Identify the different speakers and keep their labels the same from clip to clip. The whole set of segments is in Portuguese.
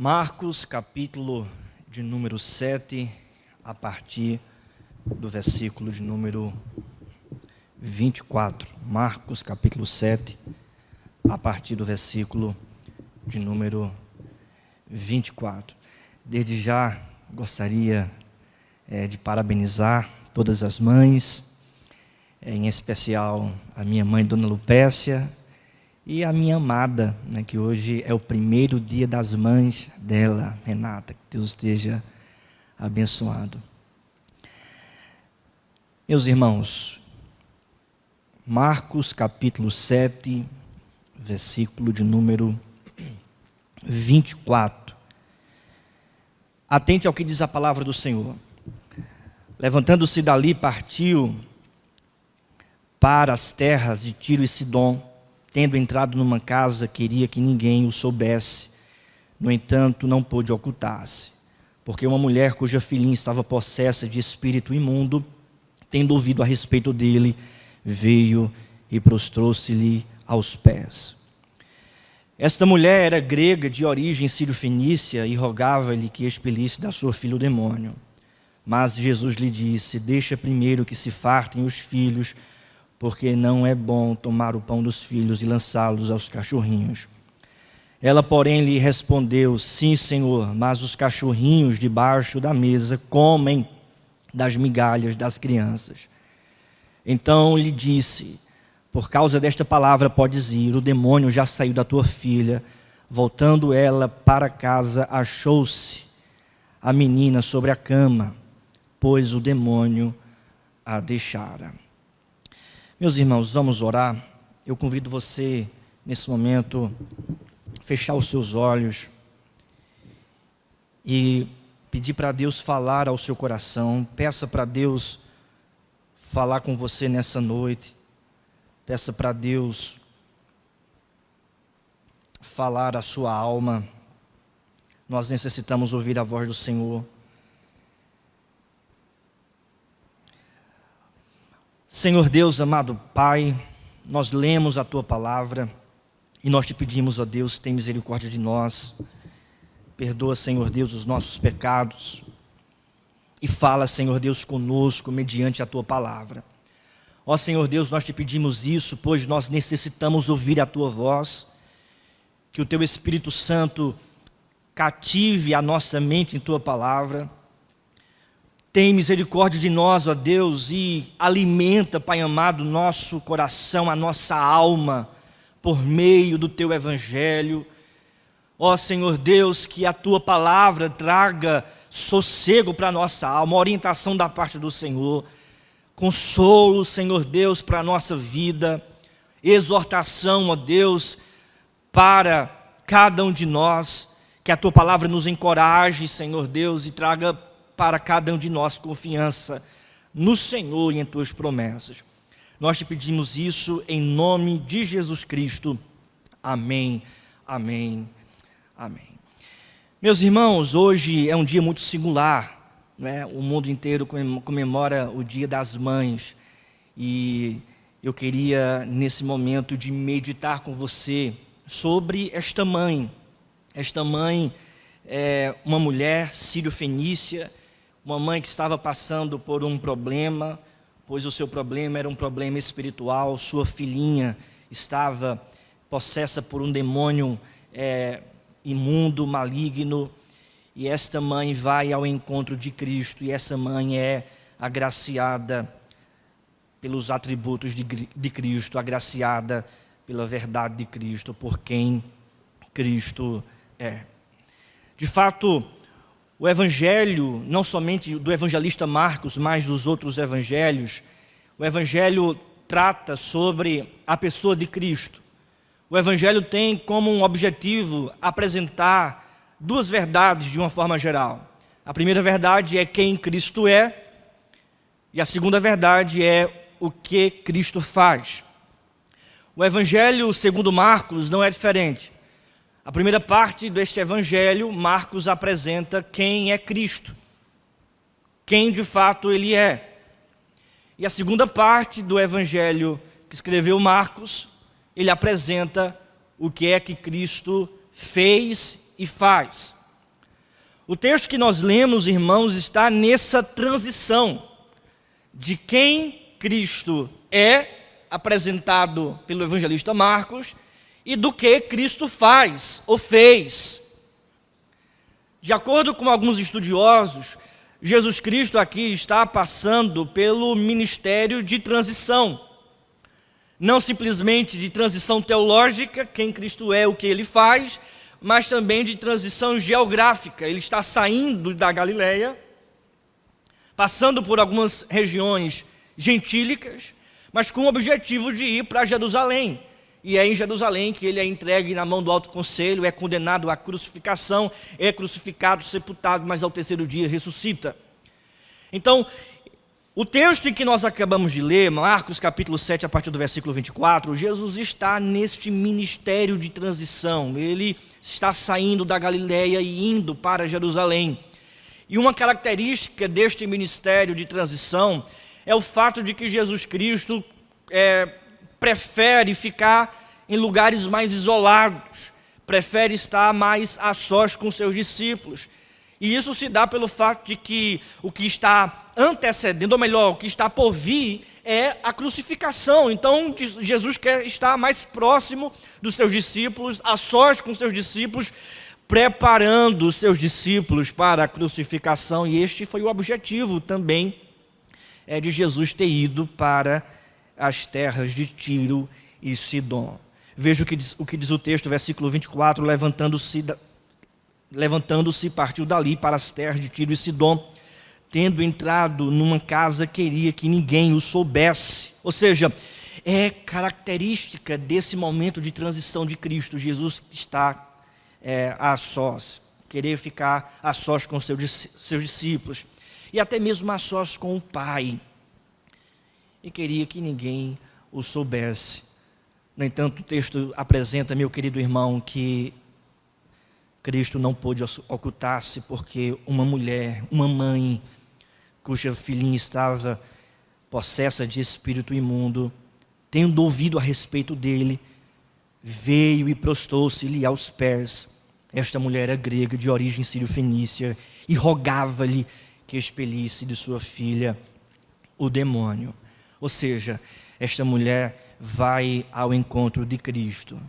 Speaker 1: Marcos, capítulo de número 7, a partir do versículo de número 24. Marcos, capítulo 7, a partir do versículo de número 24. Desde já, gostaria de parabenizar todas as mães, em especial a minha mãe, Dona Lupécia, e a minha amada, que hoje é o primeiro dia das mães dela, Renata. Que Deus esteja abençoado. Meus irmãos, Marcos capítulo 7, versículo de número 24. Atente ao que diz a palavra do Senhor. Levantando-se dali, partiu para as terras de Tiro e Sidom. Tendo entrado numa casa, queria que ninguém o soubesse. No entanto, não pôde ocultar-se, porque uma mulher cuja filhinha estava possessa de espírito imundo, tendo ouvido a respeito dele, veio e prostrou-se-lhe aos pés. Esta mulher era grega, de origem sírio-fenícia, e rogava-lhe que expelisse da sua filha o demônio. Mas Jesus lhe disse: deixa primeiro que se fartem os filhos, porque não é bom tomar o pão dos filhos e lançá-los aos cachorrinhos. Ela, porém, lhe respondeu: sim, Senhor, mas os cachorrinhos debaixo da mesa comem das migalhas das crianças. Então lhe disse: por causa desta palavra podes ir, o demônio já saiu da tua filha. Voltando ela para casa, achou-se a menina sobre a cama, pois o demônio a deixara. Meus irmãos, vamos orar. Eu convido você, nesse momento, a fechar os seus olhos e pedir para Deus falar ao seu coração. Peça para Deus falar com você nessa noite. Peça para Deus falar à sua alma. Nós necessitamos ouvir a voz do Senhor. Senhor Deus, amado Pai, nós lemos a Tua palavra e nós te pedimos, ó Deus, tem misericórdia de nós. Perdoa, Senhor Deus, os nossos pecados e fala, Senhor Deus, conosco mediante a Tua palavra. Ó Senhor Deus, nós te pedimos isso, pois nós necessitamos ouvir a Tua voz, que o Teu Espírito Santo cative a nossa mente em Tua palavra. Tem misericórdia de nós, ó Deus, e alimenta, Pai amado, nosso coração, a nossa alma, por meio do Teu Evangelho. Ó Senhor Deus, que a Tua palavra traga sossego para a nossa alma, orientação da parte do Senhor, consolo, Senhor Deus, para a nossa vida, exortação, ó Deus, para cada um de nós, que a Tua palavra nos encoraje, Senhor Deus, e traga para cada um de nós confiança no Senhor e em Tuas promessas. Nós te pedimos isso em nome de Jesus Cristo. Amém, amém, amém. Meus irmãos, hoje é um dia muito singular, né? O mundo inteiro comemora o Dia das Mães. E eu queria, nesse momento, de meditar com você sobre esta mãe. Esta mãe é uma mulher sírio-fenícia, uma mãe que estava passando por um problema, pois o seu problema era um problema espiritual. Sua filhinha estava possessa por um demônio imundo, maligno, e esta mãe vai ao encontro de Cristo, e essa mãe é agraciada pelos atributos de Cristo, agraciada pela verdade de Cristo, por quem Cristo é. De fato, o evangelho, não somente do evangelista Marcos, mas dos outros evangelhos, o evangelho trata sobre a pessoa de Cristo. O evangelho tem como um objetivo apresentar duas verdades de uma forma geral. A primeira verdade é quem Cristo é, e a segunda verdade é o que Cristo faz. O evangelho segundo Marcos não é diferente. A primeira parte deste evangelho, Marcos apresenta quem é Cristo, quem de fato Ele é. E a segunda parte do evangelho que escreveu Marcos, ele apresenta o que é que Cristo fez e faz. O texto que nós lemos, irmãos, está nessa transição de quem Cristo é, apresentado pelo evangelista Marcos, e do que Cristo faz ou fez. De acordo com alguns estudiosos, Jesus Cristo aqui está passando pelo ministério de transição. Não simplesmente de transição teológica, quem Cristo é, o que ele faz, mas também de transição geográfica. Ele está saindo da Galileia, passando por algumas regiões gentílicas, mas com o objetivo de ir para Jerusalém. E é em Jerusalém que ele é entregue na mão do alto conselho, é condenado à crucificação, é crucificado, sepultado, mas ao terceiro dia ressuscita. Então, o texto em que nós acabamos de ler, Marcos capítulo 7, a partir do versículo 24, Jesus está neste ministério de transição. Ele está saindo da Galileia e indo para Jerusalém. E uma característica deste ministério de transição é o fato de que Jesus Cristo prefere ficar em lugares mais isolados, prefere estar mais a sós com seus discípulos. E isso se dá pelo fato de que o que está antecedendo, ou melhor, o que está por vir, é a crucificação. Então, Jesus quer estar mais próximo dos seus discípulos, a sós com seus discípulos, preparando os seus discípulos para a crucificação. E este foi o objetivo também de Jesus ter ido para as terras de Tiro e Sidom. Veja o que diz o texto, versículo 24, levantando-se, partiu dali para as terras de Tiro e Sidom, tendo entrado numa casa, queria que ninguém o soubesse. Ou seja, é característica desse momento de transição de Cristo. Jesus está a sós, querer ficar a sós com seus discípulos, e até mesmo a sós com o Pai, e queria que ninguém o soubesse. No entanto, o texto apresenta, meu querido irmão, que Cristo não pôde ocultar-se, porque uma mulher, uma mãe, cuja filhinha estava possessa de espírito imundo, tendo ouvido a respeito dele, veio e prostou-se-lhe aos pés. Esta mulher era grega, de origem sírio-fenícia, e rogava-lhe que expelisse de sua filha o demônio. Ou seja, esta mulher vai ao encontro de Cristo.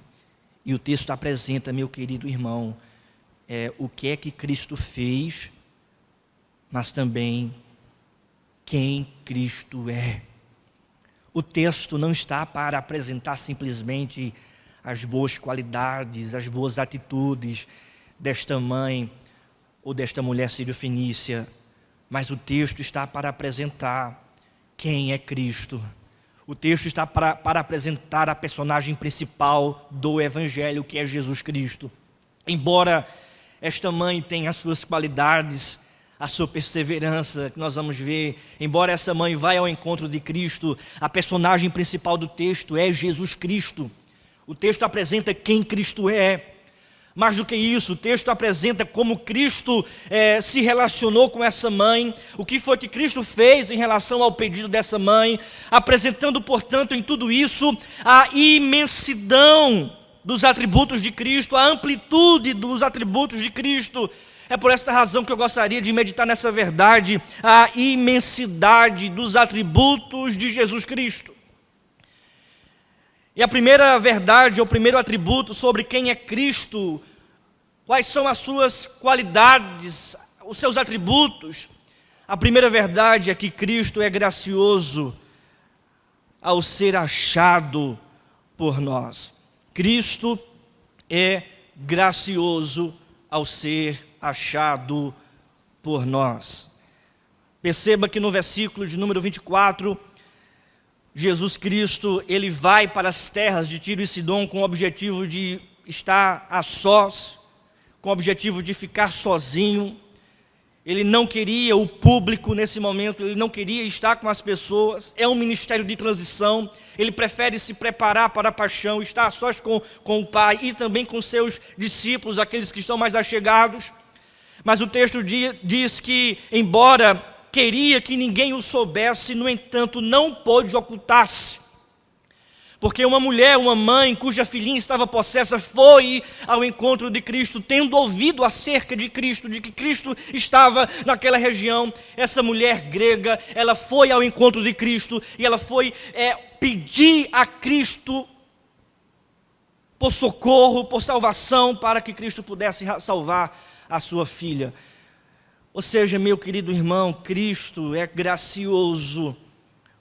Speaker 1: E o texto apresenta, meu querido irmão, o que é que Cristo fez, mas também quem Cristo é. O texto não está para apresentar simplesmente as boas qualidades, as boas atitudes desta mãe ou desta mulher sírio-fenícia, mas o texto está para apresentar quem é Cristo. O texto está para apresentar a personagem principal do Evangelho, que é Jesus Cristo. Embora esta mãe tenha as suas qualidades, a sua perseverança, que nós vamos ver, embora essa mãe vá ao encontro de Cristo, a personagem principal do texto é Jesus Cristo. O texto apresenta quem Cristo é. Mais do que isso, o texto apresenta como Cristo se relacionou com essa mãe, o que foi que Cristo fez em relação ao pedido dessa mãe, apresentando, portanto, em tudo isso, a imensidão dos atributos de Cristo, a amplitude dos atributos de Cristo. É por esta razão que eu gostaria de meditar nessa verdade, a imensidade dos atributos de Jesus Cristo. E a primeira verdade, ou primeiro atributo sobre quem é Cristo, quais são as suas qualidades, os seus atributos. A primeira verdade é que Cristo é gracioso ao ser achado por nós. Cristo é gracioso ao ser achado por nós. Perceba que no versículo de número 24, Jesus Cristo, ele vai para as terras de Tiro e Sidom com o objetivo de estar a sós, com o objetivo de ficar sozinho. Ele não queria o público nesse momento, ele não queria estar com as pessoas. É um ministério de transição, ele prefere se preparar para a paixão, estar a sós com o Pai e também com seus discípulos, aqueles que estão mais achegados. Mas o texto diz que, embora queria que ninguém o soubesse, no entanto, não pôde ocultar-se, Porque uma mulher, uma mãe, cuja filhinha estava possessa, foi ao encontro de Cristo, tendo ouvido acerca de Cristo, de que Cristo estava naquela região. Essa mulher grega, ela foi ao encontro de Cristo e ela foi pedir a Cristo por socorro, por salvação, para que Cristo pudesse salvar a sua filha. Ou seja, meu querido irmão, Cristo é gracioso,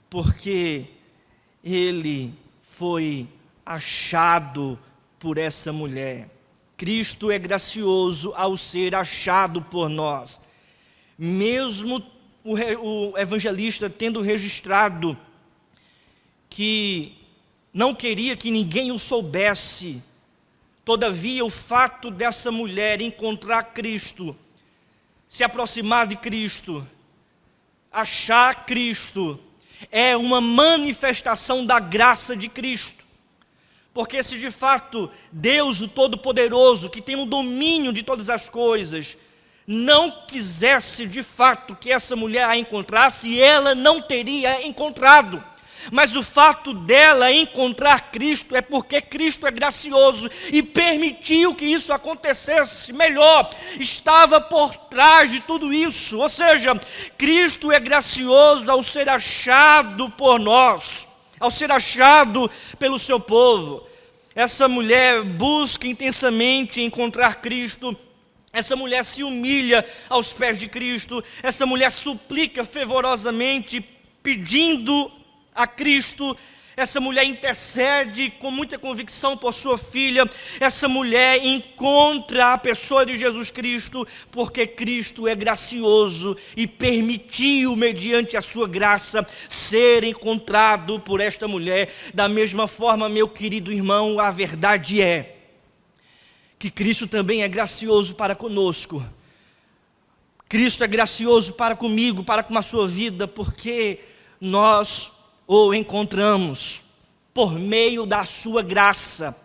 Speaker 1: porque Ele foi achado por essa mulher. Cristo é gracioso ao ser achado por nós. Mesmo o evangelista tendo registrado que não queria que ninguém o soubesse, todavia o fato dessa mulher encontrar Cristo, se aproximar de Cristo, achar Cristo, é uma manifestação da graça de Cristo. Porque se de fato Deus, o Todo-Poderoso, que tem o domínio de todas as coisas, não quisesse de fato que essa mulher a encontrasse, ela não teria encontrado. Mas o fato dela encontrar Cristo é porque Cristo é gracioso e permitiu que isso acontecesse. Melhor, estava por trás de tudo isso. Ou seja, Cristo é gracioso ao ser achado por nós, ao ser achado pelo seu povo. Essa mulher busca intensamente encontrar Cristo. Essa mulher se humilha aos pés de Cristo. Essa mulher suplica fervorosamente, pedindo a Cristo. Essa mulher intercede com muita convicção por sua filha. Essa mulher encontra a pessoa de Jesus Cristo, porque Cristo é gracioso e permitiu, mediante a sua graça, ser encontrado por esta mulher. Da mesma forma, meu querido irmão, a verdade é que Cristo também é gracioso para conosco. Cristo é gracioso para comigo, para com a sua vida, porque nós o encontramos por meio da sua graça,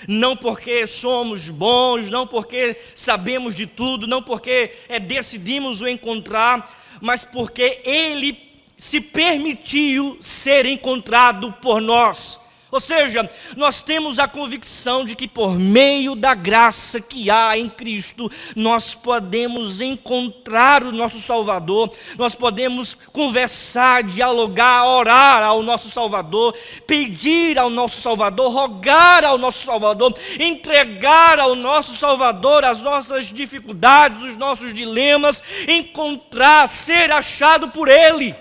Speaker 1: não porque somos bons, não porque sabemos de tudo, não porque decidimos o encontrar, mas porque Ele se permitiu ser encontrado por nós. Ou seja, nós temos a convicção de que por meio da graça que há em Cristo, nós podemos encontrar o nosso Salvador, nós podemos conversar, dialogar, orar ao nosso Salvador, pedir ao nosso Salvador, rogar ao nosso Salvador, entregar ao nosso Salvador as nossas dificuldades, os nossos dilemas, encontrar, ser achado por Ele.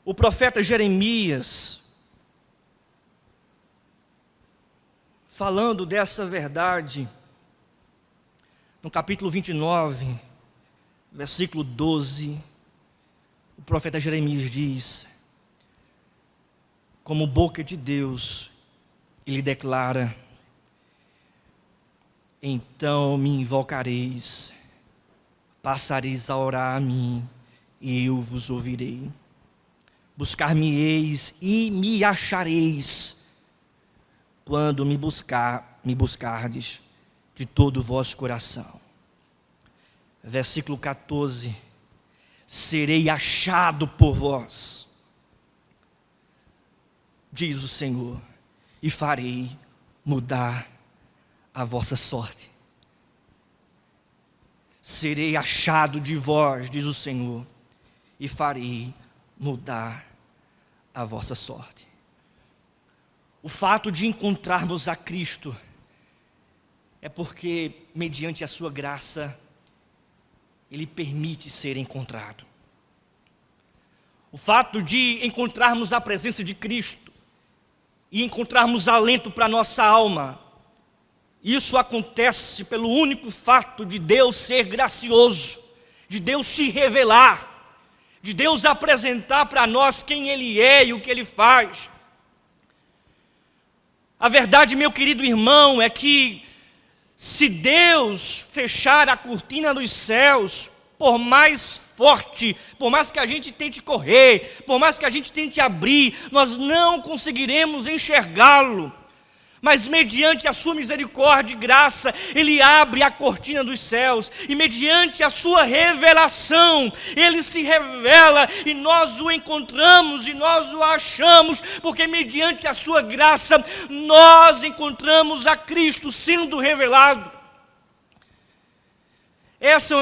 Speaker 1: O profeta Jeremias, falando dessa verdade, no capítulo 29, versículo 12, o profeta Jeremias diz: como boca de Deus, ele declara: então me invocareis, passareis a orar a mim, e eu vos ouvirei. Buscar-me-eis e me achareis, quando me buscardes de todo o vosso coração. Versículo 14: serei achado por vós, diz o Senhor, e farei mudar a vossa sorte. Serei achado de vós, diz o Senhor, e farei mudar a vossa sorte. O fato de encontrarmos a Cristo é porque, mediante a sua graça, Ele permite ser encontrado. O fato de encontrarmos a presença de Cristo e encontrarmos alento para a nossa alma, isso acontece pelo único fato de Deus ser gracioso, de Deus se revelar, de Deus apresentar para nós quem Ele é e o que Ele faz. A verdade, meu querido irmão, é que se Deus fechar a cortina dos céus, por mais forte, por mais que a gente tente correr, por mais que a gente tente abrir, nós não conseguiremos enxergá-lo. Mas mediante a sua misericórdia e graça, Ele abre a cortina dos céus, e mediante a sua revelação, Ele se revela, e nós o encontramos, e nós o achamos, porque mediante a sua graça, nós encontramos a Cristo sendo revelado. Essa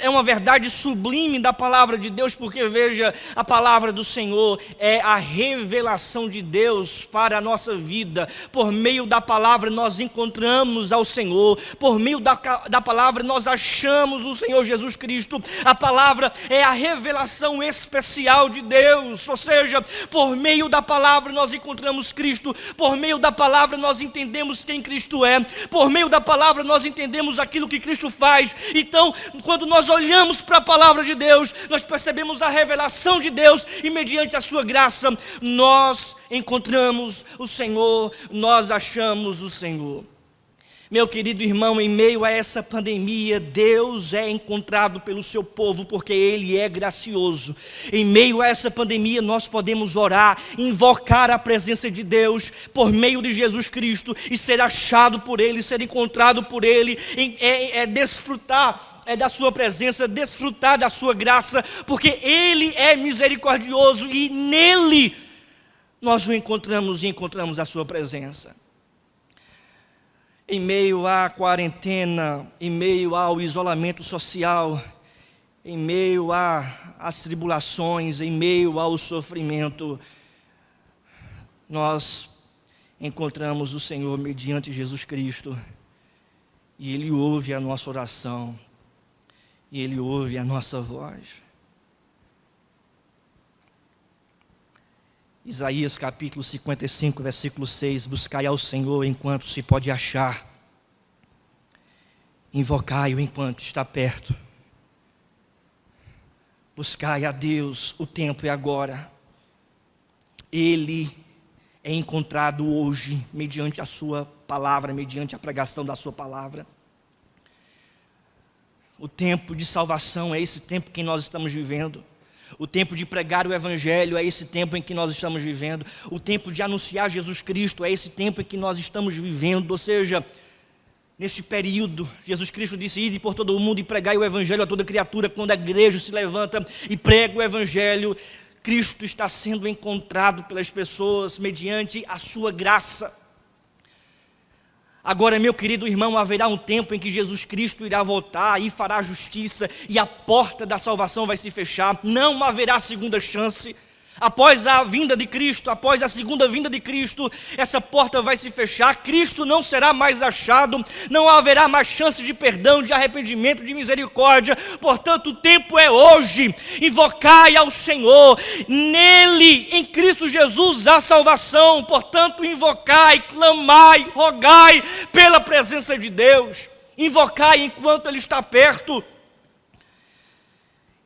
Speaker 1: é uma verdade sublime da palavra de Deus, porque veja, a palavra do Senhor é a revelação de Deus para a nossa vida. Por meio da palavra nós encontramos ao Senhor, por meio da palavra nós achamos o Senhor Jesus Cristo. A palavra é a revelação especial de Deus, ou seja, por meio da palavra nós encontramos Cristo, por meio da palavra nós entendemos quem Cristo é, por meio da palavra nós entendemos aquilo que Cristo faz. Então, quando nós olhamos para a palavra de Deus, nós percebemos a revelação de Deus, e mediante a sua graça, nós encontramos o Senhor, nós achamos o Senhor. Meu querido irmão, em meio a essa pandemia, Deus é encontrado pelo seu povo, porque Ele é gracioso. Em meio a essa pandemia, nós podemos orar, invocar a presença de Deus, por meio de Jesus Cristo, e ser achado por Ele, ser encontrado por Ele, desfrutar da sua presença, desfrutar da sua graça, porque Ele é misericordioso, e nele nós o encontramos e encontramos a sua presença. Em meio à quarentena, em meio ao isolamento social, em meio às tribulações, em meio ao sofrimento, nós encontramos o Senhor mediante Jesus Cristo, e Ele ouve a nossa oração, e Ele ouve a nossa voz. Isaías capítulo 55, versículo 6, buscai ao Senhor enquanto se pode achar, invocai-o enquanto está perto. Buscai a Deus, o tempo é agora. Ele é encontrado hoje, mediante a sua palavra, mediante a pregação da sua palavra. O tempo de salvação é esse tempo que nós estamos vivendo. O tempo de pregar o Evangelho é esse tempo em que nós estamos vivendo. O tempo de anunciar Jesus Cristo é esse tempo em que nós estamos vivendo. Ou seja, neste período, Jesus Cristo disse: ide por todo o mundo e pregai o Evangelho a toda criatura. Quando a igreja se levanta e prega o Evangelho, Cristo está sendo encontrado pelas pessoas mediante a sua graça. Agora, meu querido irmão, haverá um tempo em que Jesus Cristo irá voltar e fará justiça, e a porta da salvação vai se fechar. Não haverá segunda chance. Após a vinda de Cristo, após a segunda vinda de Cristo, essa porta vai se fechar. Cristo não será mais achado, não haverá mais chance de perdão, de arrependimento, de misericórdia. Portanto, o tempo é hoje. Invocai ao Senhor, nele, em Cristo Jesus, há salvação. Portanto, invocai, clamai, rogai pela presença de Deus. Invocai enquanto Ele está perto.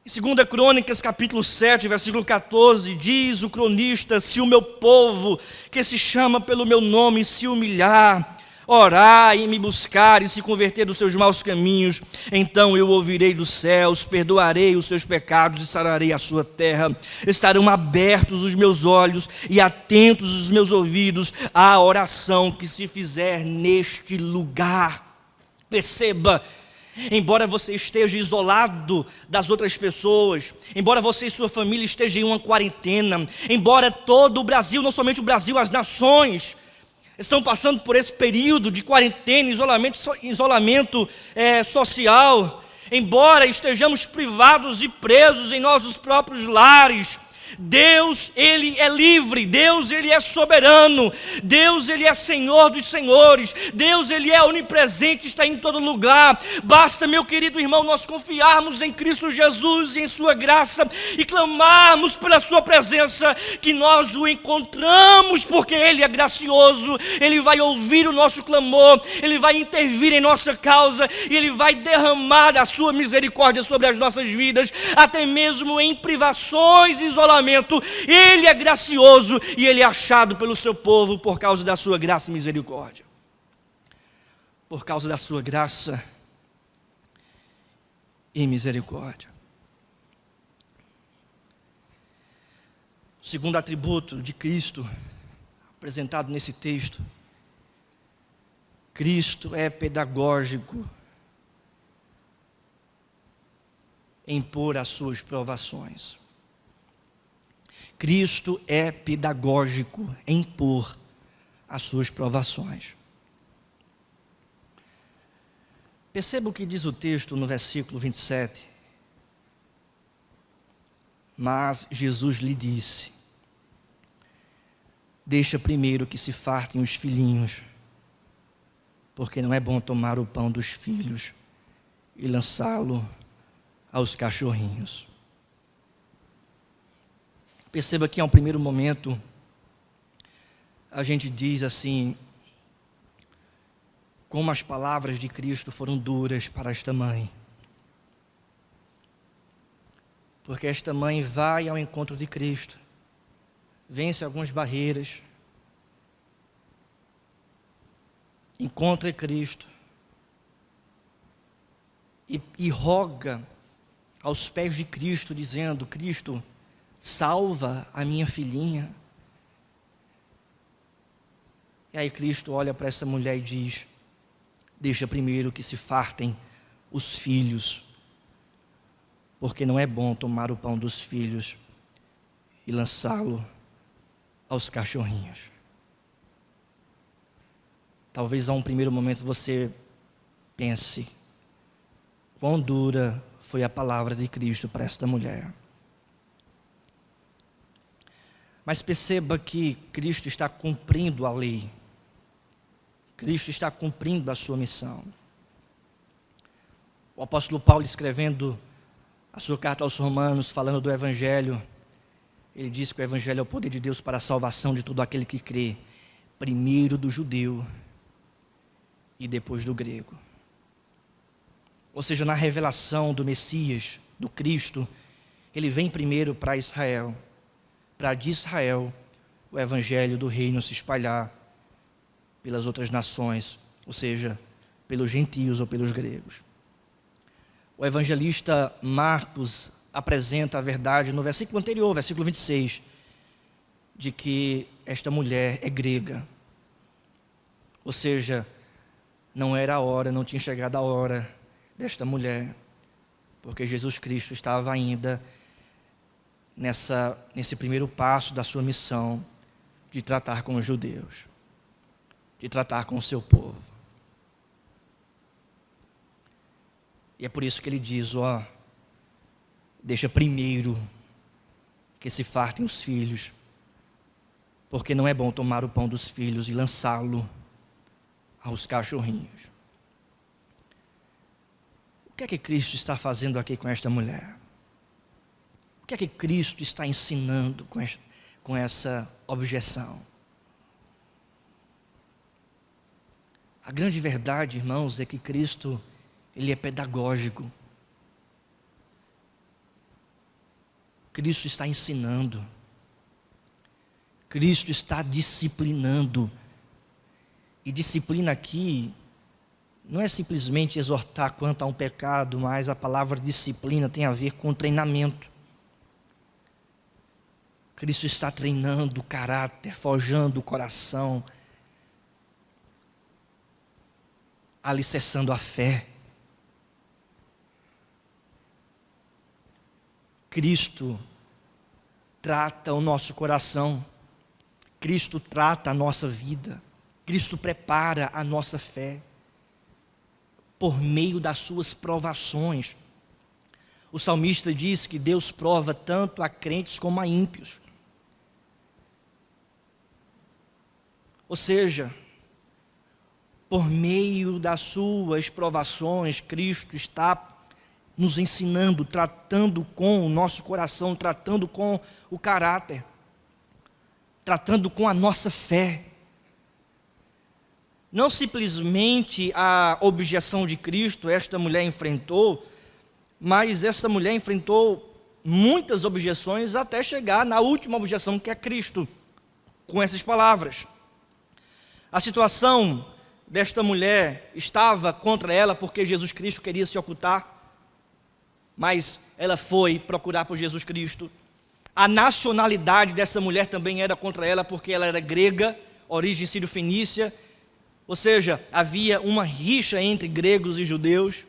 Speaker 1: Em 2 Crônicas, capítulo 7, versículo 14, diz o cronista: se o meu povo, que se chama pelo meu nome, se humilhar, orar e me buscar e se converter dos seus maus caminhos, então eu ouvirei dos céus, perdoarei os seus pecados e sararei a sua terra. Estarão abertos os meus olhos e atentos os meus ouvidos à oração que se fizer neste lugar. Perceba, embora você esteja isolado das outras pessoas, embora você e sua família estejam em uma quarentena, embora todo o Brasil, não somente o Brasil, as nações, estão passando por esse período de quarentena, isolamento social, embora estejamos privados e presos em nossos próprios lares, Deus, Ele é livre, Deus, Ele é soberano, Deus, Ele é Senhor dos senhores, Deus, Ele é onipresente, está em todo lugar. Basta, meu querido irmão, nós confiarmos em Cristo Jesus e em sua graça e clamarmos pela sua presença, que nós o encontramos, porque Ele é gracioso, Ele vai ouvir o nosso clamor, Ele vai intervir em nossa causa e Ele vai derramar a sua misericórdia sobre as nossas vidas, até mesmo em privações e isolamento. Ele é gracioso e Ele é achado pelo seu povo por causa da sua graça e misericórdia. Por causa da sua graça e misericórdia. O segundo atributo de Cristo, apresentado nesse texto, Cristo é pedagógico em pôr as suas provações. Cristo é pedagógico em pôr as suas provações. Perceba o que diz o texto no versículo 27. Mas Jesus lhe disse: deixa primeiro que se fartem os filhinhos, porque não é bom tomar o pão dos filhos e lançá-lo aos cachorrinhos. Perceba que, a um primeiro momento, a gente diz assim, como as palavras de Cristo foram duras para esta mãe. Porque esta mãe vai ao encontro de Cristo, vence algumas barreiras, encontra Cristo e roga aos pés de Cristo, dizendo: Cristo, salva a minha filhinha. E aí Cristo olha para essa mulher e diz: deixa primeiro que se fartem os filhos, porque não é bom tomar o pão dos filhos e lançá-lo aos cachorrinhos. Talvez a um primeiro momento você pense: quão dura foi a palavra de Cristo para esta mulher. Mas perceba que Cristo está cumprindo a lei. Cristo está cumprindo a sua missão. O apóstolo Paulo, escrevendo a sua carta aos Romanos, falando do Evangelho, ele diz que o Evangelho é o poder de Deus para a salvação de todo aquele que crê, primeiro do judeu e depois do grego. Ou seja, na revelação do Messias, do Cristo, ele vem primeiro para Israel, para de Israel o Evangelho do reino se espalhar pelas outras nações, ou seja, pelos gentios ou pelos gregos. O evangelista Marcos apresenta a verdade no versículo anterior, versículo 26, de que esta mulher é grega. Ou seja, não era a hora, não tinha chegado a hora desta mulher, porque Jesus Cristo estava ainda nesse primeiro passo da sua missão de tratar com os judeus, de tratar com o seu povo. E é por isso que ele diz: deixa primeiro que se fartem os filhos, porque não é bom tomar o pão dos filhos e lançá-lo aos cachorrinhos. O que é que Cristo está fazendo aqui com esta mulher? O que é que Cristo está ensinando com essa objeção? A grande verdade, irmãos, é que Cristo, ele é pedagógico. Cristo está ensinando. Cristo está disciplinando. E disciplina aqui não é simplesmente exortar quanto a um pecado, mas a palavra disciplina tem a ver com treinamento. Cristo está treinando o caráter, forjando o coração, alicerçando a fé. Cristo trata o nosso coração, Cristo trata a nossa vida, Cristo prepara a nossa fé por meio das suas provações. O salmista diz que Deus prova tanto a crentes como a ímpios. Ou seja, por meio das suas provações, Cristo está nos ensinando, tratando com o nosso coração, tratando com o caráter, tratando com a nossa fé. Não simplesmente a objeção de Cristo esta mulher enfrentou, mas essa mulher enfrentou muitas objeções até chegar na última objeção, que é Cristo, com essas palavras. A situação desta mulher estava contra ela porque Jesus Cristo queria se ocultar, mas ela foi procurar por Jesus Cristo. A nacionalidade dessa mulher também era contra ela, porque ela era grega, origem sírio-fenícia, Ou seja, havia uma rixa entre gregos e judeus,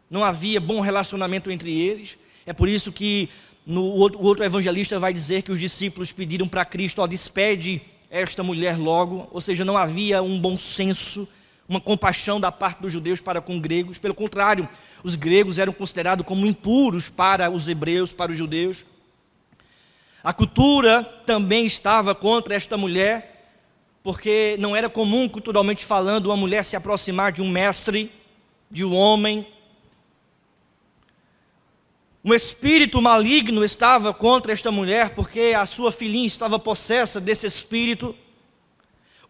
Speaker 1: não havia bom relacionamento entre eles. É por isso que o outro evangelista vai dizer que os discípulos pediram para Cristo: ó, despede esta mulher logo. Ou seja, não havia um bom senso, uma compaixão da parte dos judeus para com gregos. Pelo contrário, os gregos eram considerados como impuros para os hebreus, para os judeus. A cultura também estava contra esta mulher, porque não era comum, culturalmente falando, uma mulher se aproximar de um mestre, de um homem. Um espírito maligno estava contra esta mulher, porque a sua filhinha estava possessa desse espírito.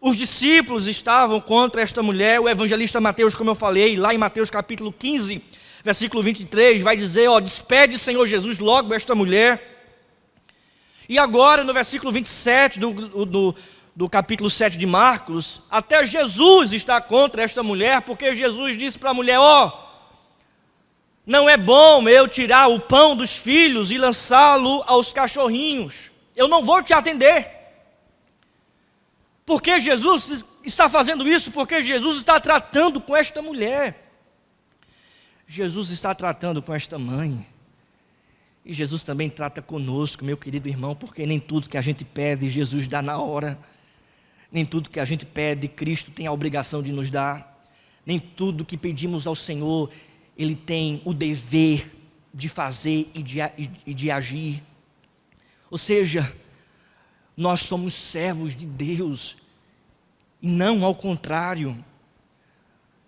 Speaker 1: Os discípulos estavam contra esta mulher. O evangelista Mateus, como eu falei, lá em Mateus capítulo 15, versículo 23, vai dizer: ó, despede, Senhor Jesus, logo esta mulher. E agora, no versículo 27 do capítulo 7 de Marcos, até Jesus está contra esta mulher, porque Jesus disse para a mulher: ó, não é bom eu tirar o pão dos filhos e lançá-lo aos cachorrinhos. Eu não vou te atender. Por que Jesus está fazendo isso? Porque Jesus está tratando com esta mulher. Jesus está tratando com esta mãe. E Jesus também trata conosco, meu querido irmão, porque nem tudo que a gente pede, Jesus dá na hora. Nem tudo que a gente pede, Cristo tem a obrigação de nos dar. Nem tudo que pedimos ao Senhor, Ele tem o dever de fazer e de agir. Ou seja, nós somos servos de Deus, e não ao contrário.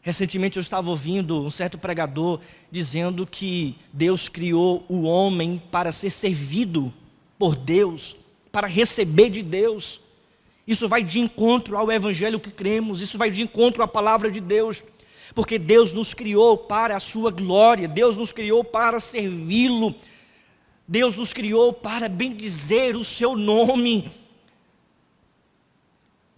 Speaker 1: Recentemente eu estava ouvindo um certo pregador dizendo que Deus criou o homem para ser servido por Deus, para receber de Deus. Isso vai de encontro ao evangelho que cremos, isso vai de encontro à palavra de Deus, porque Deus nos criou para a sua glória, Deus nos criou para servi-lo, Deus nos criou para bendizer o seu nome.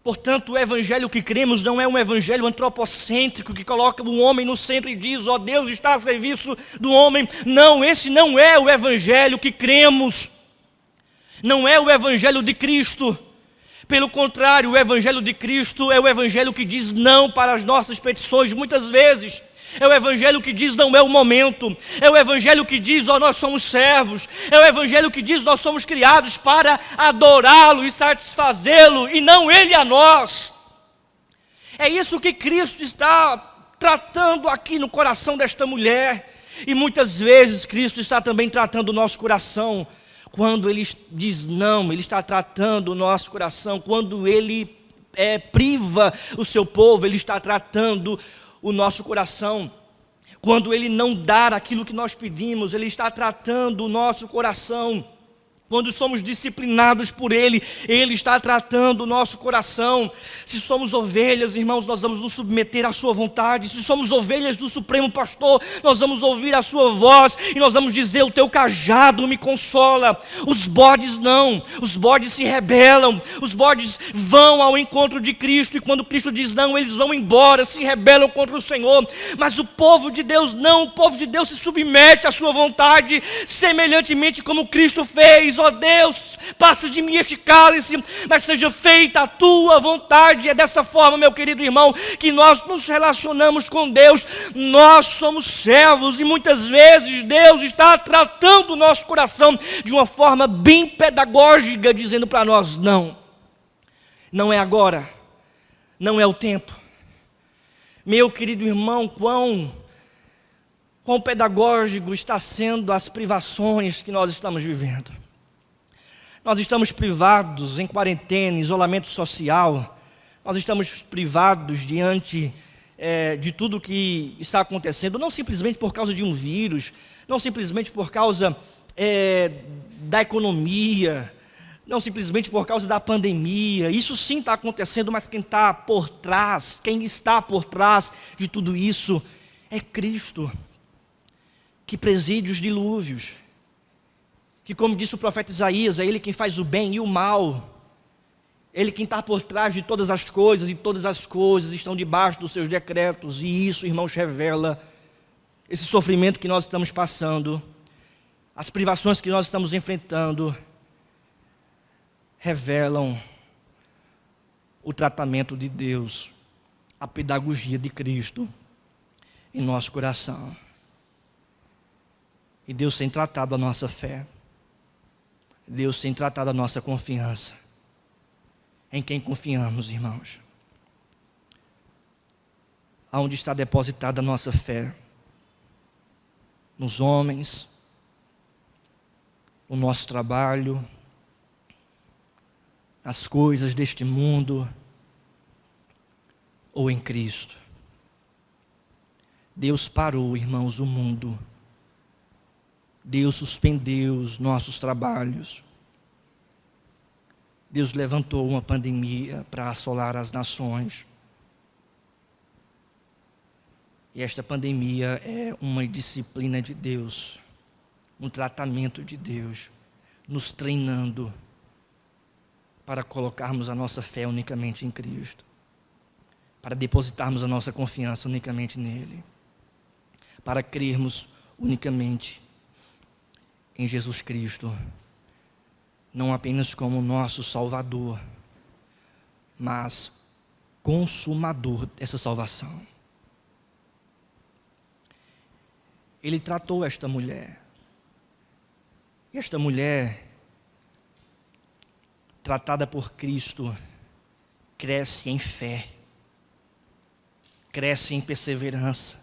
Speaker 1: Portanto, o evangelho que cremos não é um evangelho antropocêntrico que coloca o homem no centro e diz: ó, Deus está a serviço do homem. Não, esse não é o evangelho que cremos. Não é o evangelho de Cristo. Pelo contrário, o evangelho de Cristo é o evangelho que diz não para as nossas petições, muitas vezes. É o evangelho que diz não é o momento. É o evangelho que diz, ó, nós somos servos. É o evangelho que diz nós somos criados para adorá-lo e satisfazê-lo, e não ele a nós. É isso que Cristo está tratando aqui no coração desta mulher. E muitas vezes Cristo está também tratando o nosso coração. Quando Ele diz não, Ele está tratando o nosso coração. Quando Ele priva o seu povo, Ele está tratando o nosso coração. Quando Ele não dá aquilo que nós pedimos, Ele está tratando o nosso coração. Quando somos disciplinados por Ele, Ele está tratando o nosso coração. Se somos ovelhas, irmãos, nós vamos nos submeter à sua vontade. Se somos ovelhas do Supremo Pastor, nós vamos ouvir a sua voz e nós vamos dizer: o teu cajado me consola. Os bodes não, os bodes se rebelam, os bodes vão ao encontro de Cristo, e quando Cristo diz não, eles vão embora, se rebelam contra o Senhor. Mas o povo de Deus não, o povo de Deus se submete à sua vontade, semelhantemente como Cristo fez. Ó Deus, passa de mim este cálice, mas seja feita a tua vontade. É dessa forma, meu querido irmão, que nós nos relacionamos com Deus. Nós somos servos e muitas vezes Deus está tratando o nosso coração de uma forma bem pedagógica, dizendo para nós: não, não é agora, não é o tempo. Meu querido irmão, quão pedagógico está sendo as privações que nós estamos vivendo. Nós estamos privados em quarentena, isolamento social. Nós estamos privados diante de tudo que está acontecendo, não simplesmente por causa de um vírus, não simplesmente por causa da economia, não simplesmente por causa da pandemia. Isso sim está acontecendo, mas quem está por trás de tudo isso é Cristo, que preside os dilúvios. Que, como disse o profeta Isaías, é Ele quem faz o bem e o mal. Ele quem está por trás de todas as coisas, e todas as coisas estão debaixo dos seus decretos. E isso, irmãos, revela esse sofrimento que nós estamos passando, as privações que nós estamos enfrentando, revelam o tratamento de Deus a pedagogia de Cristo em nosso coração. E Deus tem tratado a nossa fé. Deus tem tratado a nossa confiança. Em quem confiamos, irmãos? Aonde está depositada a nossa fé? Nos homens, no nosso trabalho, nas coisas deste mundo, ou em Cristo? Deus parou, irmãos, o mundo. Deus suspendeu os nossos trabalhos. Deus levantou uma pandemia para assolar as nações. E esta pandemia é uma disciplina de Deus, um tratamento de Deus, nos treinando para colocarmos a nossa fé unicamente em Cristo, para depositarmos a nossa confiança unicamente nele, para crermos unicamente em Jesus Cristo, não apenas como nosso Salvador, mas consumador dessa salvação. Ele tratou esta mulher. E esta mulher, tratada por Cristo, cresce em fé, cresce em perseverança.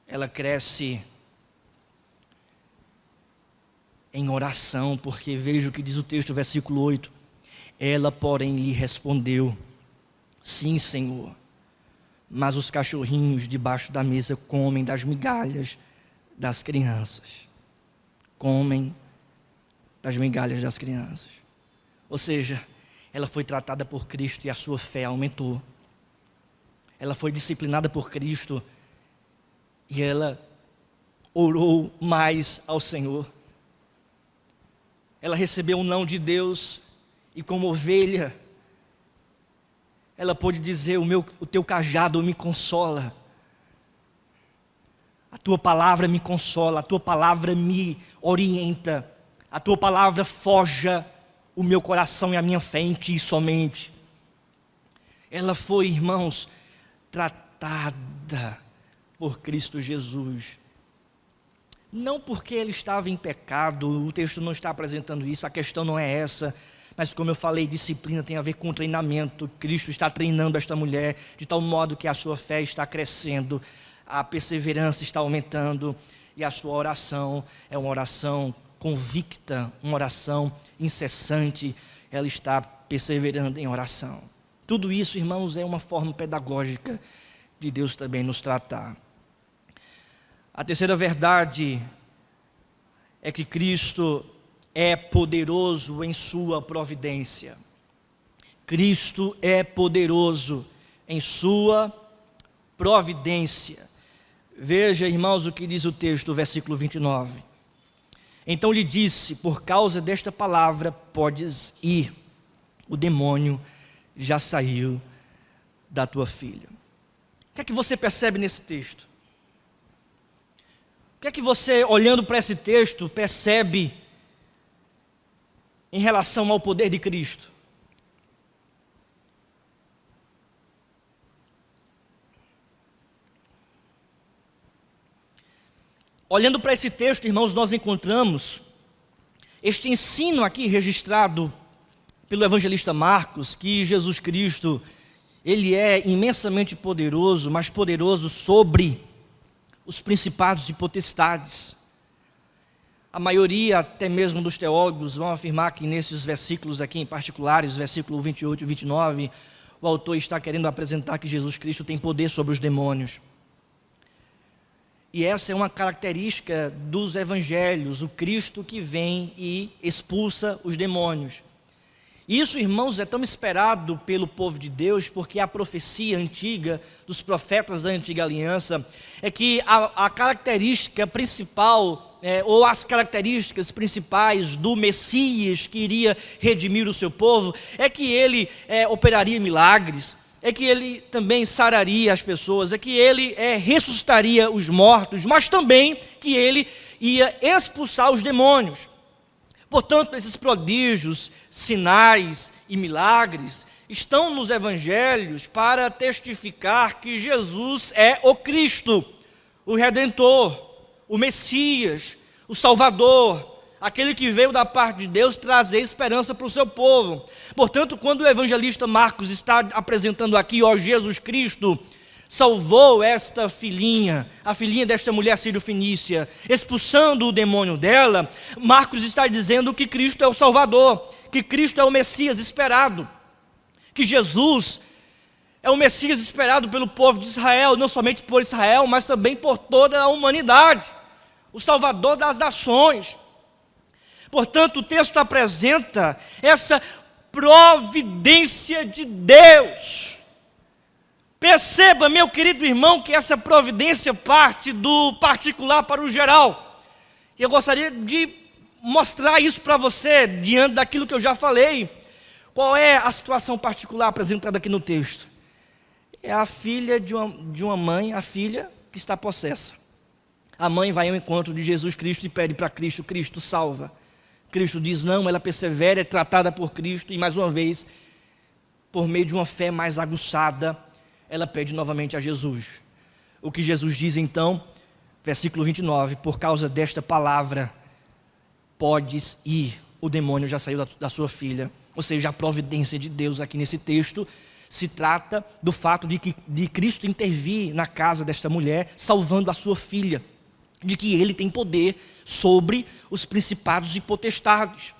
Speaker 1: Ela cresce em oração, porque veja o que diz o texto, versículo 8. Ela, porém, lhe respondeu: sim, Senhor, mas os cachorrinhos debaixo da mesa comem das migalhas das crianças. Comem das migalhas das crianças. Ou seja, ela foi tratada por Cristo e a sua fé aumentou. Ela foi disciplinada por Cristo e ela orou mais ao Senhor. Ela recebeu um não de Deus e, como ovelha, ela pôde dizer: o teu cajado me consola. A tua palavra me consola, a tua palavra me orienta, a tua palavra forja o meu coração e a minha fé em ti somente. Ela foi, irmãos, tratada por Cristo Jesus. Não porque ele estava em pecado, o texto não está apresentando isso, a questão não é essa. Mas como eu falei, disciplina tem a ver com treinamento. Cristo está treinando esta mulher de tal modo que a sua fé está crescendo, a perseverança está aumentando e a sua oração é uma oração convicta, uma oração incessante. Ela está perseverando em oração. Tudo isso, irmãos, é uma forma pedagógica de Deus também nos tratar. A terceira verdade é que Cristo é poderoso em sua providência. Cristo é poderoso em sua providência. Veja, irmãos, o que diz o texto, versículo 29. Então lhe disse: por causa desta palavra podes ir, o demônio já saiu da tua filha. O que é que você percebe nesse texto? O que é que você, olhando para esse texto, percebe em relação ao poder de Cristo? Olhando para esse texto, irmãos, nós encontramos este ensino aqui registrado pelo evangelista Marcos, que Jesus Cristo, ele é imensamente poderoso, mas poderoso sobre os principados e potestades. A maioria, até mesmo dos teólogos, vão afirmar que nesses versículos aqui em particulares, versículo 28 e 29, o autor está querendo apresentar que Jesus Cristo tem poder sobre os demônios. E essa é uma característica dos evangelhos, o Cristo que vem e expulsa os demônios. Isso, irmãos, é tão esperado pelo povo de Deus, porque a profecia antiga dos profetas da antiga aliança é que a característica principal, ou as características principais do Messias que iria redimir o seu povo, é que ele operaria milagres, é que ele também sararia as pessoas, é que ele ressuscitaria os mortos, mas também que ele ia expulsar os demônios. Portanto, esses prodígios, sinais e milagres estão nos evangelhos para testificar que Jesus é o Cristo, o Redentor, o Messias, o Salvador, aquele que veio da parte de Deus trazer esperança para o seu povo. Portanto, quando o evangelista Marcos está apresentando aqui, ó, Jesus Cristo salvou esta filhinha, a filhinha desta mulher sírio-fenícia, expulsando o demônio dela, Marcos está dizendo que Cristo é o Salvador, que Cristo é o Messias esperado, que Jesus é o Messias esperado pelo povo de Israel, não somente por Israel, mas também por toda a humanidade, o Salvador das nações. Portanto, o texto apresenta essa providência de Deus. Perceba, meu querido irmão, que essa providência parte do particular para o geral. E eu gostaria de mostrar isso para você, diante daquilo que eu já falei. Qual é a situação particular apresentada aqui no texto? É a filha de uma mãe, a filha que está possessa. A mãe vai ao encontro de Jesus Cristo e pede para Cristo: Cristo salva. Cristo diz não, ela persevera, é tratada por Cristo, e mais uma vez, por meio de uma fé mais aguçada, ela pede novamente a Jesus. O que Jesus diz então, versículo 29, por causa desta palavra, podes ir, o demônio já saiu da sua filha. Ou seja, a providência de Deus aqui nesse texto se trata do fato de Cristo intervir na casa desta mulher, salvando a sua filha, de que ele tem poder sobre os principados e potestades.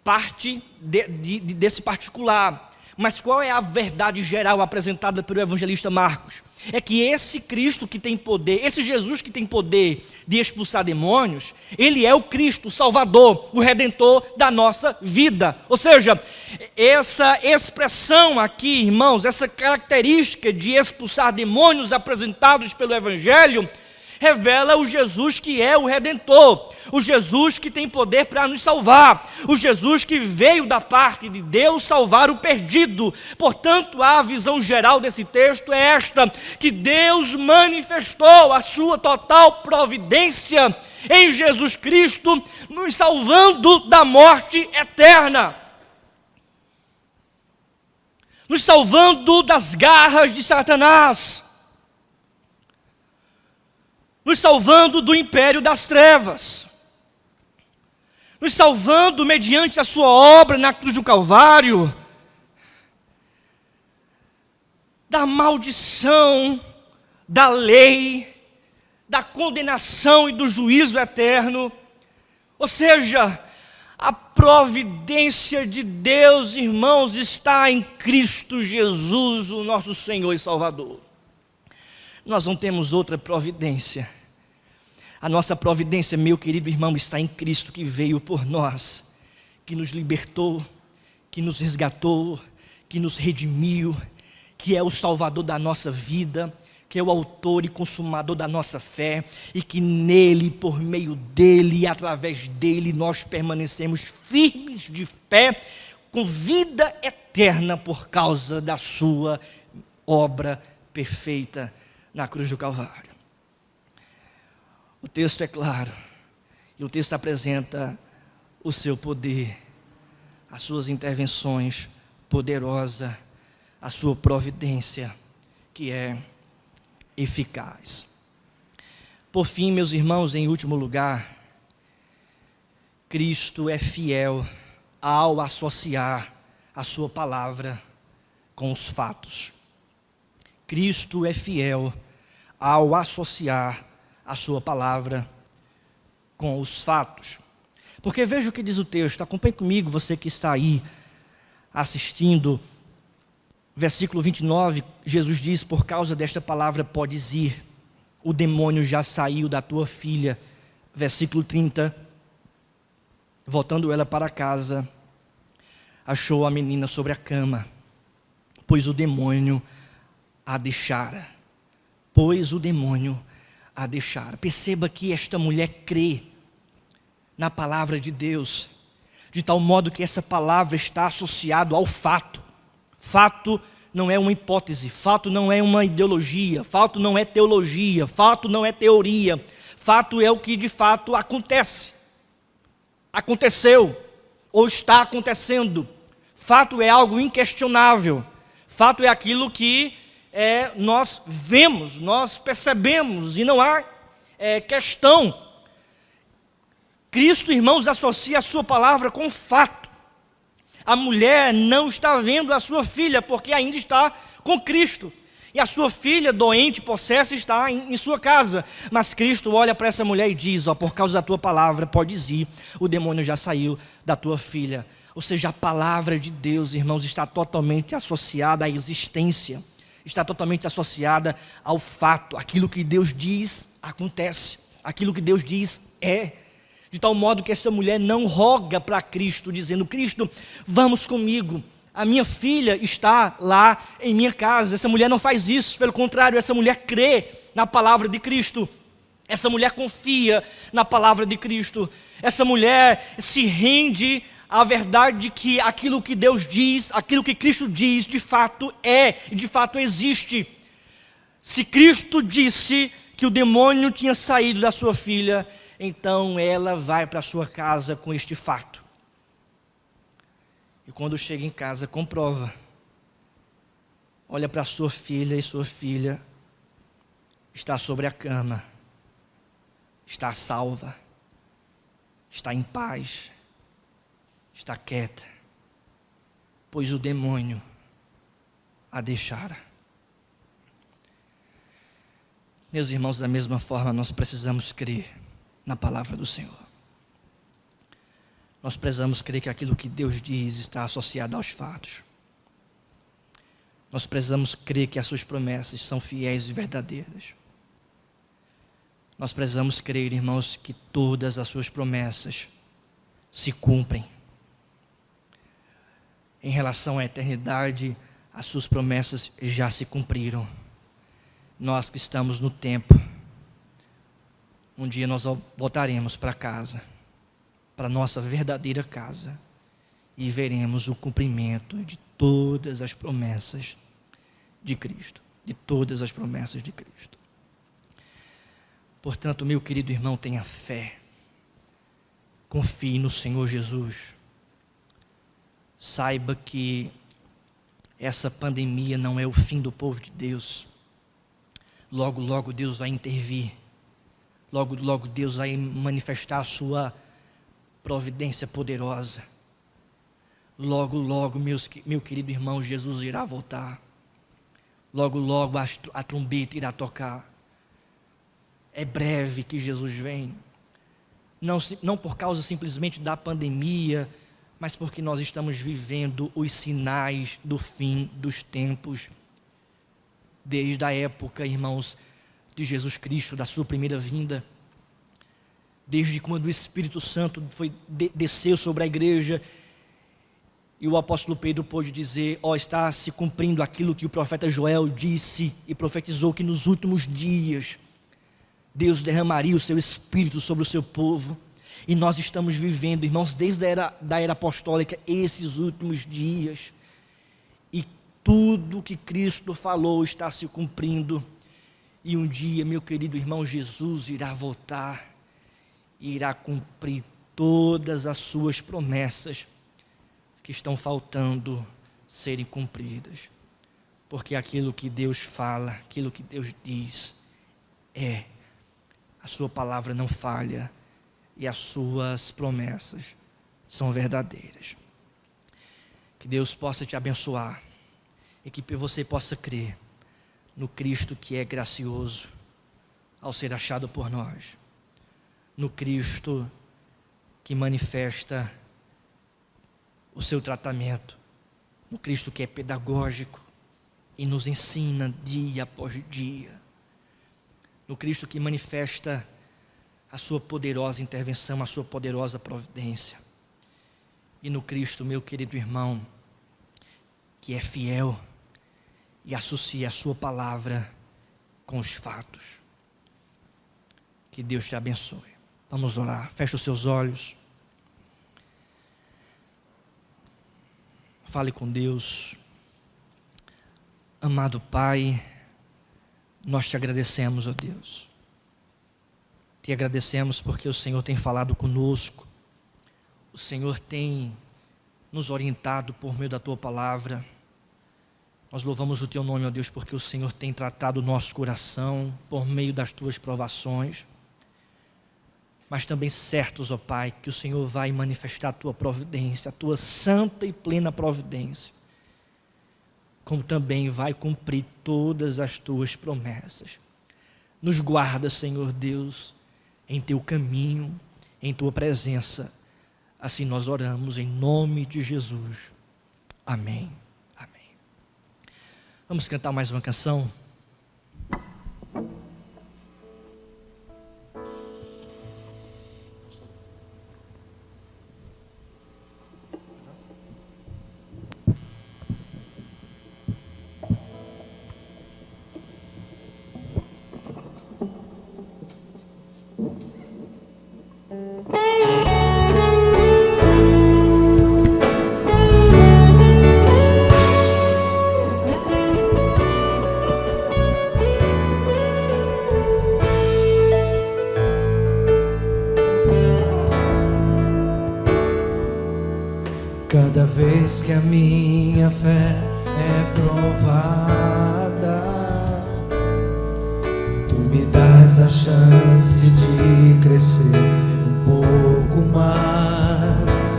Speaker 1: Parte desse particular. Mas qual é a verdade geral apresentada pelo evangelista Marcos? É que esse Cristo que tem poder, esse Jesus que tem poder de expulsar demônios, ele é o Cristo, o Salvador, o Redentor da nossa vida. Ou seja, essa expressão aqui, irmãos, essa característica de expulsar demônios apresentados pelo Evangelho, revela o Jesus que é o Redentor, o Jesus que tem poder para nos salvar, o Jesus que veio da parte de Deus salvar o perdido. Portanto, a visão geral desse texto é esta: que Deus manifestou a sua total providência em Jesus Cristo, nos salvando da morte eterna, nos salvando das garras de Satanás, nos salvando do império das trevas, nos salvando mediante a sua obra na cruz do Calvário, da maldição, da lei, da condenação e do juízo eterno. Ou seja, a providência de Deus, irmãos, está em Cristo Jesus, o nosso Senhor e Salvador. Nós não temos outra providência. A nossa providência, meu querido irmão, está em Cristo, que veio por nós, que nos libertou, que nos resgatou, que nos redimiu, que é o Salvador da nossa vida, que é o autor e consumador da nossa fé, e que nele, por meio dele e através dele, nós permanecemos firmes de fé, com vida eterna por causa da sua obra perfeita na cruz do Calvário. O texto é claro, e o texto apresenta o seu poder, as suas intervenções poderosas, a sua providência, que é eficaz. Por fim, meus irmãos, em último lugar, Cristo é fiel ao associar a sua palavra com os fatos. Cristo é fiel ao associar a sua palavra com os fatos. Porque veja o que diz o texto, acompanhe comigo, você que está aí assistindo. Versículo 29, Jesus diz: por causa desta palavra podes ir, o demônio já saiu da tua filha. Versículo 30, voltando ela para casa, achou a menina sobre a cama, pois o demônio a deixara. Perceba que esta mulher crê na palavra de Deus, de tal modo que essa palavra está associada ao fato. Fato não é uma hipótese, fato não é uma ideologia, fato não é teologia, fato não é teoria, fato é o que de fato acontece, aconteceu ou está acontecendo. Fato é algo inquestionável. Fato é aquilo que nós vemos, nós percebemos, e não há questão. Cristo, irmãos, associa a sua palavra com fato. A mulher não está vendo a sua filha, porque ainda está com Cristo. E a sua filha, doente, possessa, está em sua casa. Mas Cristo olha para essa mulher e diz, por causa da tua palavra, podes ir, o demônio já saiu da tua filha. Ou seja, a palavra de Deus, irmãos, está totalmente associada à existência. Está totalmente associada ao fato. Aquilo que Deus diz, acontece. Aquilo que Deus diz, é. De tal modo que essa mulher não roga para Cristo, dizendo, Cristo, vamos comigo. A minha filha está lá em minha casa. Essa mulher não faz isso, pelo contrário, essa mulher crê na palavra de Cristo. Essa mulher confia na palavra de Cristo. Essa mulher se rende à verdade de que aquilo que Deus diz, aquilo que Cristo diz, de fato é e de fato existe. Se Cristo disse que o demônio tinha saído da sua filha, então ela vai para a sua casa com este fato. E quando chega em casa, comprova. Olha para sua filha e sua filha está sobre a cama. Está salva. Está em paz. Está quieta. Pois o demônio a deixara. Meus irmãos, da mesma forma nós precisamos crer na palavra do Senhor. Nós precisamos crer que aquilo que Deus diz está associado aos fatos. Nós precisamos crer que as suas promessas são fiéis e verdadeiras. Nós precisamos crer, irmãos, que todas as suas promessas se cumprem. Em relação à eternidade, as suas promessas já se cumpriram. Nós que estamos no tempo, um dia nós voltaremos para casa, para nossa verdadeira casa, e veremos o cumprimento de todas as promessas de Cristo, de todas as promessas de Cristo. Portanto, meu querido irmão, tenha fé, confie no Senhor Jesus, saiba que essa pandemia não é o fim do povo de Deus. Logo, logo Deus vai intervir. Logo, logo Deus vai manifestar a sua providência poderosa. Logo, logo, meu querido irmão, Jesus irá voltar. Logo, logo a trombeta irá tocar. É breve que Jesus vem. Não por causa simplesmente da pandemia, mas porque nós estamos vivendo os sinais do fim dos tempos. Desde a época, irmãos, de Jesus Cristo, da sua primeira vinda, desde quando o Espírito Santo desceu sobre a igreja, e o apóstolo Pedro pôde dizer, está se cumprindo aquilo que o profeta Joel disse e profetizou, que nos últimos dias, Deus derramaria o seu Espírito sobre o seu povo, e nós estamos vivendo, irmãos, desde da era apostólica, esses últimos dias, e tudo que Cristo falou está se cumprindo. E um dia, meu querido irmão, Jesus irá voltar e irá cumprir todas as suas promessas que estão faltando serem cumpridas. Porque aquilo que Deus fala, aquilo que Deus diz, a sua palavra não falha e as suas promessas são verdadeiras. Que Deus possa te abençoar e que você possa crer no Cristo que é gracioso ao ser achado por nós, no Cristo que manifesta o seu tratamento, no Cristo que é pedagógico e nos ensina dia após dia, no Cristo que manifesta a sua poderosa intervenção, a sua poderosa providência, e no Cristo, meu querido irmão, que é fiel e associa a sua palavra com os fatos. Que Deus te abençoe. Vamos orar. Feche os seus olhos. Fale com Deus. Amado Pai, nós te agradecemos, ó Deus. Te agradecemos porque o Senhor tem falado conosco. O Senhor tem nos orientado por meio da Tua palavra. Nós louvamos o Teu nome, ó Deus, porque o Senhor tem tratado o nosso coração por meio das Tuas provações. Mas também certos, ó Pai, que o Senhor vai manifestar a Tua providência, a Tua santa e plena providência, como também vai cumprir todas as Tuas promessas. Nos guarda, Senhor Deus, em Teu caminho, em Tua presença. Assim nós oramos em nome de Jesus. Amém. Amém. Vamos cantar mais uma canção?
Speaker 2: Cada vez que a minha fé é provada, Tu me dás a chance de crescer um pouco mais.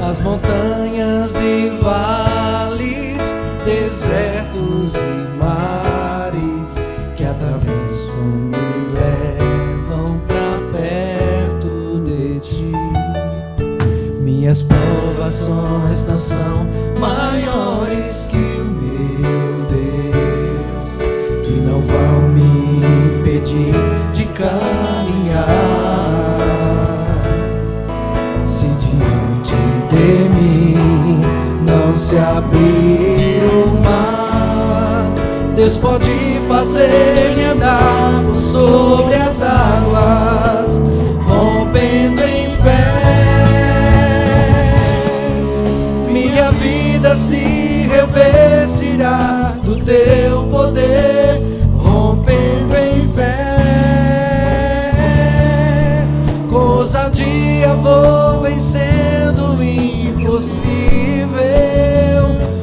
Speaker 2: As montanhas e vales, desertos e mares que atravesso me levam pra perto de Ti. Minhas provações não são maiores que o meu Deus, e não vão me impedir de caminhar. Se diante de mim não se abrir o mar, Deus pode fazer-me andar por sobre as águas, rompendo em fé. Minha vida se revestirá do Teu poder, rompendo em fé. Com ousadia vou vencendo o impossível.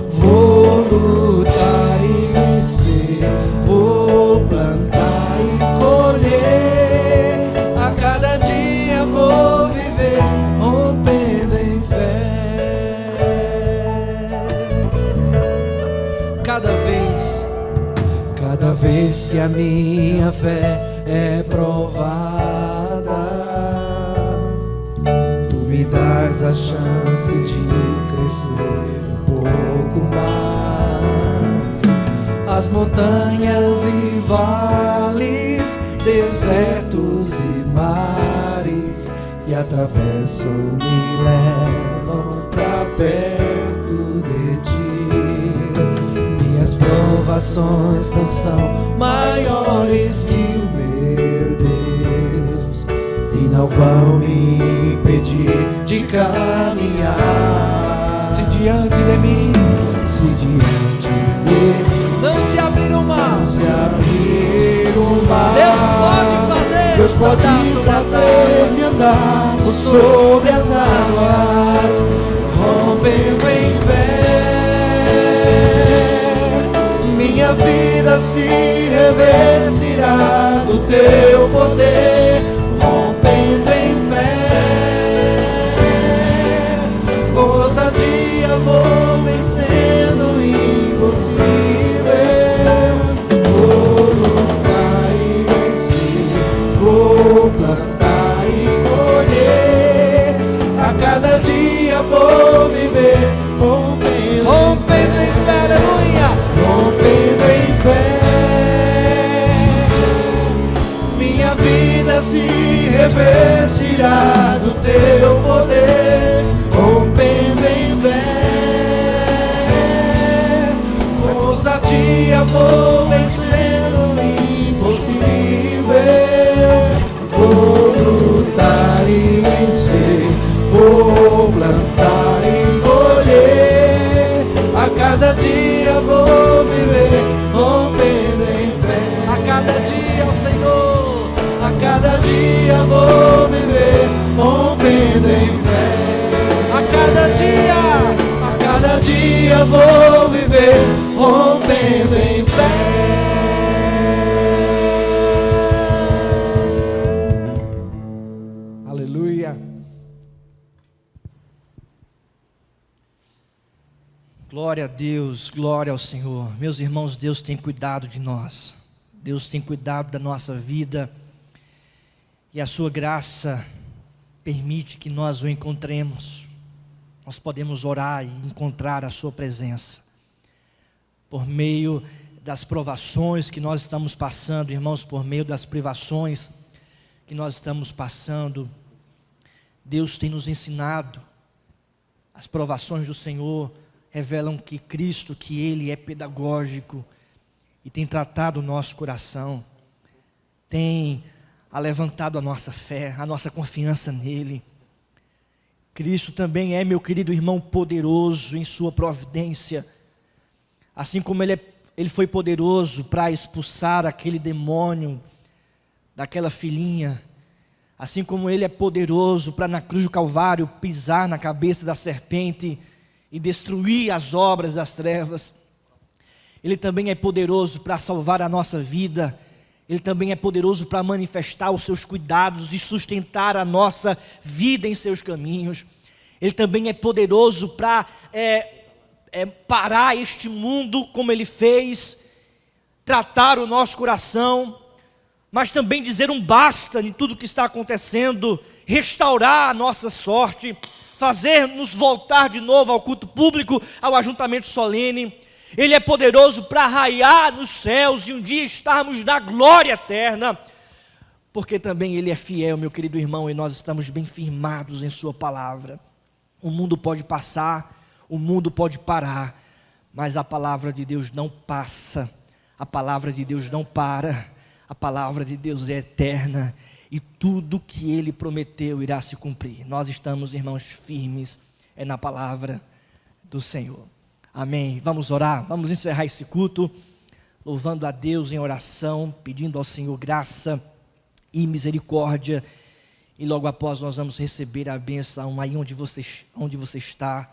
Speaker 2: Vou lutar e vencer, vou plantar e colher. A cada dia vou viver, rompendo em fé. Cada vez que a minha fé é provada, Tu me dás a chance de crescer um pouco mais. As montanhas e vales, desertos e mares que atravesso me levam pra perto de Ti. Minhas provações não são maiores que o meu Deus, e não vão me impedir de caminhar. Se diante de mim não se abrir o mar, Deus pode fazer-me andar por sobre as águas, rompendo em fé. Minha vida se revestirá do Teu poder, rompendo em fé. Com ousadia vou vencendo o impossível. Vou lutar e vencer, vou plantar e colher. A cada dia vou viver, rompendo em fé, aleluia, rompendo em fé. Minha vida se revestirá do Teu poder, rompendo em fé. Com ousadia vou vencendo o impossível. Vou lutar e vencer, vou plantar e colher. A cada dia vou viver, rompendo em fé. A cada dia, ó Senhor, a cada dia vou viver, rompendo em fé. rompendo em fé. Aleluia.
Speaker 1: Glória a Deus, glória ao Senhor. Meus irmãos, Deus tem cuidado de nós. Deus tem cuidado da nossa vida. E a sua graça permite que nós o encontremos. Nós podemos orar e encontrar a sua presença. Por meio das provações que nós estamos passando, irmãos, por meio das privações que nós estamos passando, Deus tem nos ensinado. As provações do Senhor revelam que Cristo, que Ele é pedagógico e tem tratado o nosso coração, tem alevantado a nossa fé, a nossa confiança nele. Cristo também é, meu querido irmão, poderoso em sua providência. Assim como ele foi poderoso para expulsar aquele demônio daquela filhinha, assim como ele é poderoso para na cruz do Calvário pisar na cabeça da serpente e destruir as obras das trevas, Ele também é poderoso para salvar a nossa vida. Ele também é poderoso para manifestar os seus cuidados e sustentar a nossa vida em seus caminhos. Ele também é poderoso para parar este mundo como Ele fez, tratar o nosso coração, mas também dizer um basta em tudo que está acontecendo, restaurar a nossa sorte, fazer-nos voltar de novo ao culto público, ao ajuntamento solene. Ele é poderoso para raiar nos céus e um dia estarmos na glória eterna, porque também Ele é fiel, meu querido irmão, e nós estamos bem firmados em sua palavra. O mundo pode passar, o mundo pode parar, mas a palavra de Deus não passa, a palavra de Deus não para, a palavra de Deus é eterna, e tudo que Ele prometeu irá se cumprir. Nós estamos, irmãos, firmes na palavra do Senhor. Amém. Vamos orar, vamos encerrar esse culto, louvando a Deus em oração, pedindo ao Senhor graça e misericórdia, e logo após nós vamos receber a bênção aí onde você está.